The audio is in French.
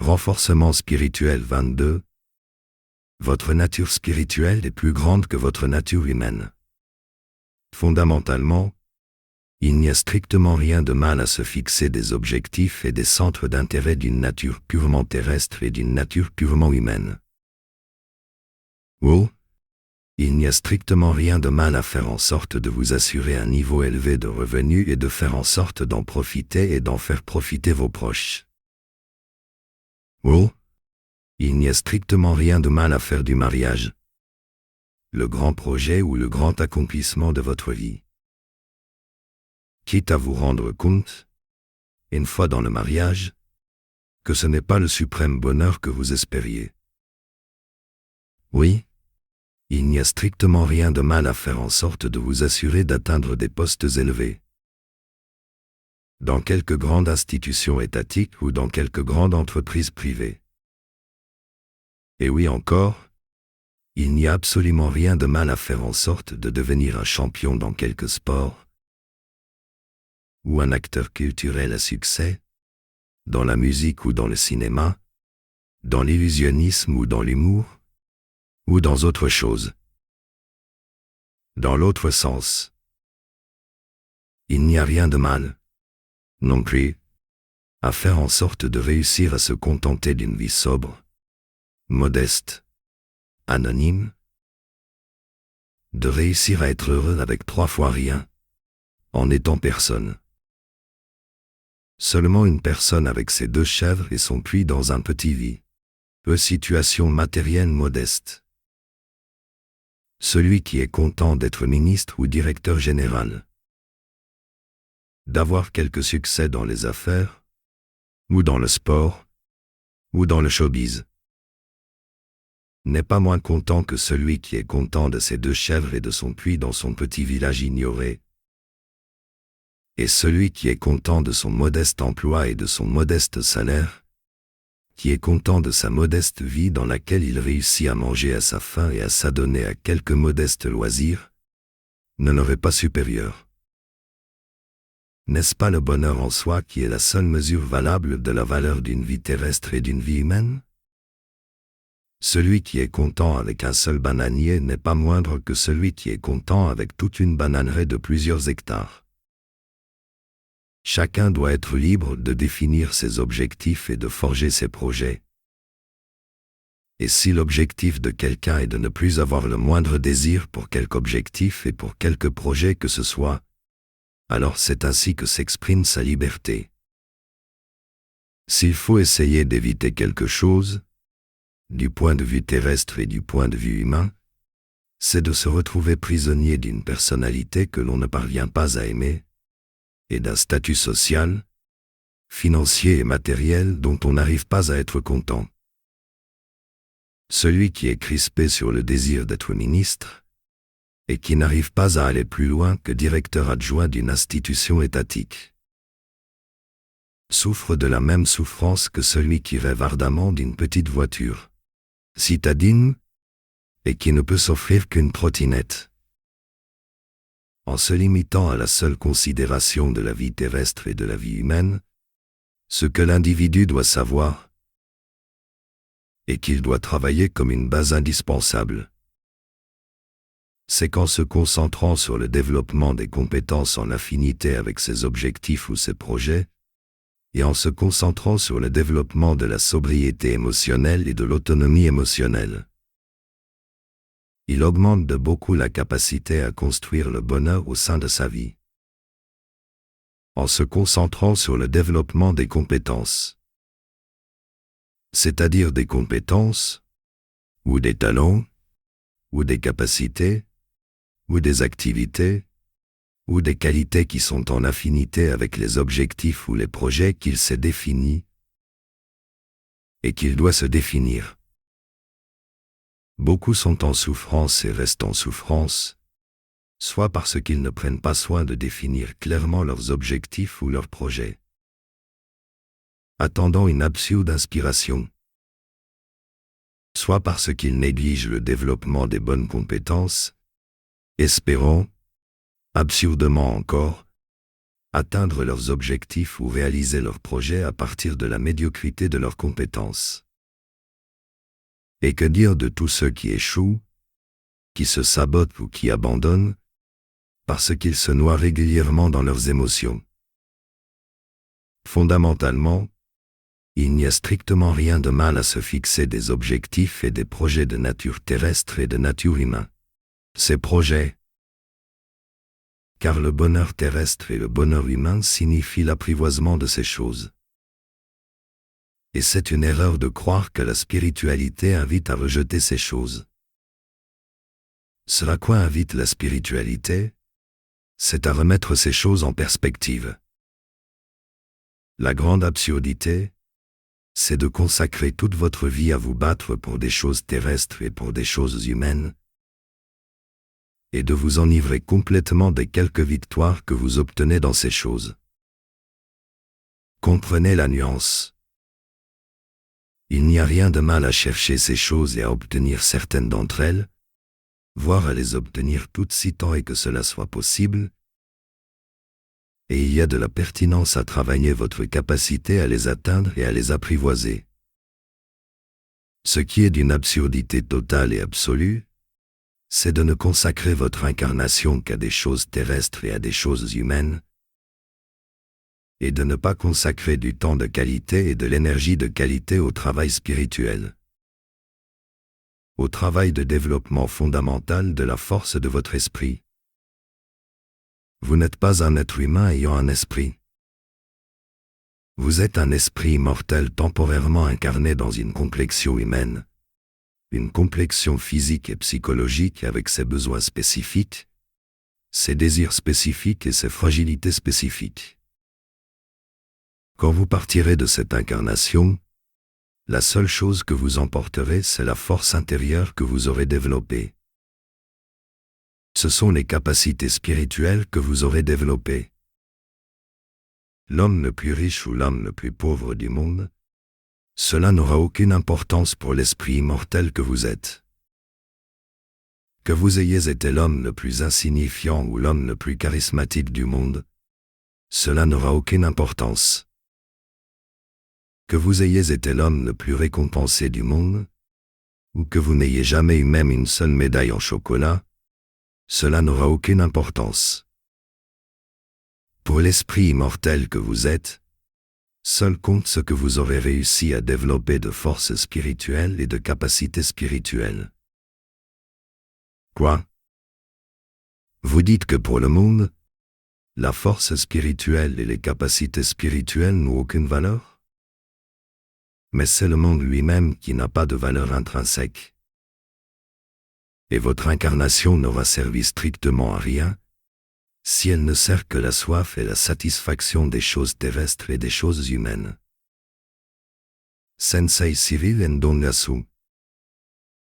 Renforcement spirituel 22. Votre nature spirituelle est plus grande que votre nature humaine. Fondamentalement, il n'y a strictement rien de mal à se fixer des objectifs et des centres d'intérêt d'une nature purement terrestre et d'une nature purement humaine. Oh, il n'y a strictement rien de mal à faire en sorte de vous assurer un niveau élevé de revenus et de faire en sorte d'en profiter et d'en faire profiter vos proches. Oh, il n'y a strictement rien de mal à faire du mariage, le grand projet ou le grand accomplissement de votre vie. Quitte à vous rendre compte, une fois dans le mariage, que ce n'est pas le suprême bonheur que vous espériez. Oui, il n'y a strictement rien de mal à faire en sorte de vous assurer d'atteindre des postes élevés. Dans quelque grande institution étatique ou dans quelque grande entreprise privée. Et oui encore, il n'y a absolument rien de mal à faire en sorte de devenir un champion dans quelque sport, ou un acteur culturel à succès, dans la musique ou dans le cinéma, dans l'illusionnisme ou dans l'humour, ou dans autre chose. Dans l'autre sens, il n'y a rien de mal, non plus, à faire en sorte de réussir à se contenter d'une vie sobre, modeste, anonyme, de réussir à être heureux avec 3 fois rien, en étant personne. Seulement une personne avec ses 2 chèvres et son puits dans un petit vie, situation matérielle modeste. Celui qui est content d'être ministre ou directeur général, d'avoir quelques succès dans les affaires, ou dans le sport, ou dans le showbiz, n'est pas moins content que celui qui est content de ses 2 chèvres et de son puits dans son petit village ignoré, et celui qui est content de son modeste emploi et de son modeste salaire, qui est content de sa modeste vie dans laquelle il réussit à manger à sa faim et à s'adonner à quelques modestes loisirs, ne l'aurait pas supérieur. N'est-ce pas le bonheur en soi qui est la seule mesure valable de la valeur d'une vie terrestre et d'une vie humaine? Celui qui est content avec un seul bananier n'est pas moindre que celui qui est content avec toute une bananeraie de plusieurs hectares. Chacun doit être libre de définir ses objectifs et de forger ses projets. Et si l'objectif de quelqu'un est de ne plus avoir le moindre désir pour quelque objectif et pour quelque projet que ce soit, alors c'est ainsi que s'exprime sa liberté. S'il faut essayer d'éviter quelque chose, du point de vue terrestre et du point de vue humain, c'est de se retrouver prisonnier d'une personnalité que l'on ne parvient pas à aimer, et d'un statut social, financier et matériel dont on n'arrive pas à être content. Celui qui est crispé sur le désir d'être ministre, et qui n'arrive pas à aller plus loin que directeur adjoint d'une institution étatique, souffre de la même souffrance que celui qui rêve ardemment d'une petite voiture citadine, et qui ne peut s'offrir qu'une trottinette. En se limitant à la seule considération de la vie terrestre et de la vie humaine, ce que l'individu doit savoir, et qu'il doit travailler comme une base indispensable, c'est qu'en se concentrant sur le développement des compétences en affinité avec ses objectifs ou ses projets, et en se concentrant sur le développement de la sobriété émotionnelle et de l'autonomie émotionnelle, il augmente de beaucoup la capacité à construire le bonheur au sein de sa vie. En se concentrant sur le développement des compétences, c'est-à-dire des compétences, ou des talents, ou des capacités, ou des activités, ou des qualités qui sont en affinité avec les objectifs ou les projets qu'il s'est définis et qu'il doit se définir. Beaucoup sont en souffrance et restent en souffrance, soit parce qu'ils ne prennent pas soin de définir clairement leurs objectifs ou leurs projets, attendant une absurde inspiration, soit parce qu'ils négligent le développement des bonnes compétences, espérant, absurdement encore, atteindre leurs objectifs ou réaliser leurs projets à partir de la médiocrité de leurs compétences. Et que dire de tous ceux qui échouent, qui se sabotent ou qui abandonnent, parce qu'ils se noient régulièrement dans leurs émotions? Fondamentalement, il n'y a strictement rien de mal à se fixer des objectifs et des projets de nature terrestre et de nature humaine. Ces projets, car le bonheur terrestre et le bonheur humain signifient l'apprivoisement de ces choses. Et c'est une erreur de croire que la spiritualité invite à rejeter ces choses. Ce à quoi invite la spiritualité, c'est à remettre ces choses en perspective. La grande absurdité, c'est de consacrer toute votre vie à vous battre pour des choses terrestres et pour des choses humaines, et de vous enivrer complètement des quelques victoires que vous obtenez dans ces choses. Comprenez la nuance. Il n'y a rien de mal à chercher ces choses et à obtenir certaines d'entre elles, voire à les obtenir toutes si tant est que cela soit possible, et il y a de la pertinence à travailler votre capacité à les atteindre et à les apprivoiser. Ce qui est d'une absurdité totale et absolue, c'est de ne consacrer votre incarnation qu'à des choses terrestres et à des choses humaines, et de ne pas consacrer du temps de qualité et de l'énergie de qualité au travail spirituel, au travail de développement fondamental de la force de votre esprit. Vous n'êtes pas un être humain ayant un esprit. Vous êtes un esprit immortel temporairement incarné dans une complexion humaine, une complexion physique et psychologique avec ses besoins spécifiques, ses désirs spécifiques et ses fragilités spécifiques. Quand vous partirez de cette incarnation, la seule chose que vous emporterez, c'est la force intérieure que vous aurez développée. Ce sont les capacités spirituelles que vous aurez développées. L'homme le plus riche ou l'homme le plus pauvre du monde, cela n'aura aucune importance pour l'esprit immortel que vous êtes. Que vous ayez été l'homme le plus insignifiant ou l'homme le plus charismatique du monde, cela n'aura aucune importance. Que vous ayez été l'homme le plus récompensé du monde, ou que vous n'ayez jamais eu même une seule médaille en chocolat, cela n'aura aucune importance. Pour l'esprit immortel que vous êtes, seul compte ce que vous aurez réussi à développer de forces spirituelles et de capacités spirituelles. Quoi? Vous dites que pour le monde, la force spirituelle et les capacités spirituelles n'ont aucune valeur? Mais c'est le monde lui-même qui n'a pas de valeur intrinsèque. Et votre incarnation n'aura servi strictement à rien, si elle ne sert que la soif et la satisfaction des choses terrestres et des choses humaines. Sensei Cyril Ndongasu.